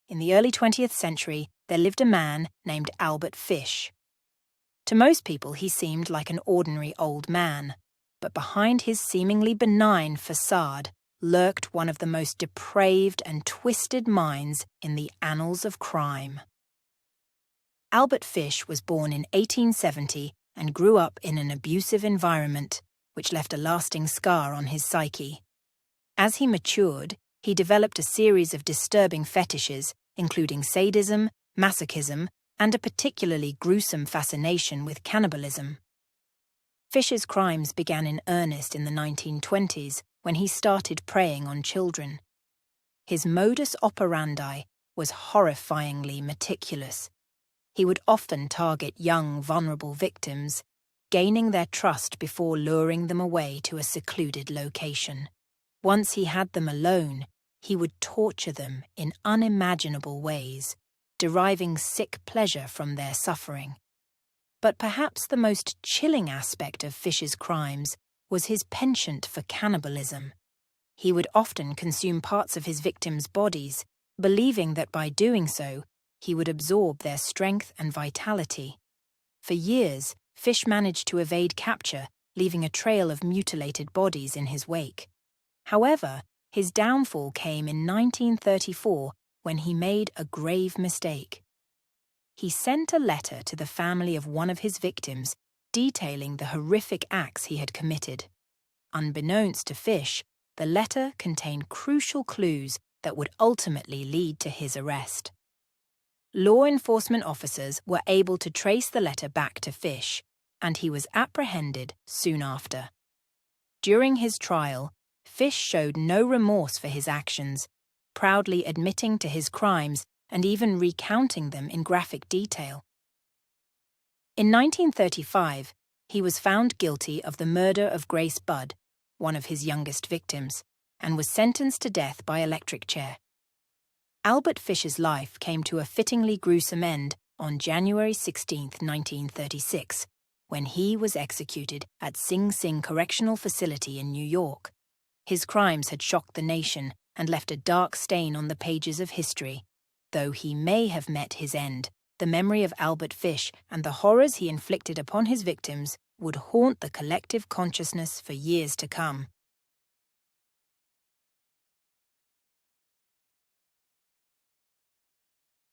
in the early 20th century, there lived a man named Albert Fish. To most people, he seemed like an ordinary old man, but behind his seemingly benign facade lurked one of the most depraved and twisted minds in the annals of crime. Albert Fish was born in 1870 and grew up in an abusive environment, which left a lasting scar on his psyche. As he matured, he developed a series of disturbing fetishes, including sadism, masochism, and a particularly gruesome fascination with cannibalism. Fish's crimes began in earnest in the 1920s when he started preying on children. His modus operandi was horrifyingly meticulous. He would often target young, vulnerable victims, gaining their trust before luring them away to a secluded location. Once he had them alone, he would torture them in unimaginable ways, deriving sick pleasure from their suffering. But perhaps the most chilling aspect of Fish's crimes was his penchant for cannibalism. He would often consume parts of his victims' bodies, believing that by doing so, he would absorb their strength and vitality. For years, Fish managed to evade capture, leaving a trail of mutilated bodies in his wake. However, his downfall came in 1934 when he made a grave mistake. He sent a letter to the family of one of his victims detailing the horrific acts he had committed. Unbeknownst to Fish, the letter contained crucial clues that would ultimately lead to his arrest. Law enforcement officers were able to trace the letter back to Fish, and he was apprehended soon after. During his trial, Fish showed no remorse for his actions, proudly admitting to his crimes and even recounting them in graphic detail. In 1935, he was found guilty of the murder of Grace Budd, one of his youngest victims, and was sentenced to death by electric chair. Albert Fish's life came to a fittingly gruesome end on January 16, 1936, when he was executed at Sing Sing Correctional Facility in New York. His crimes had shocked the nation and left a dark stain on the pages of history. Though he may have met his end, the memory of Albert Fish and the horrors he inflicted upon his victims would haunt the collective consciousness for years to come.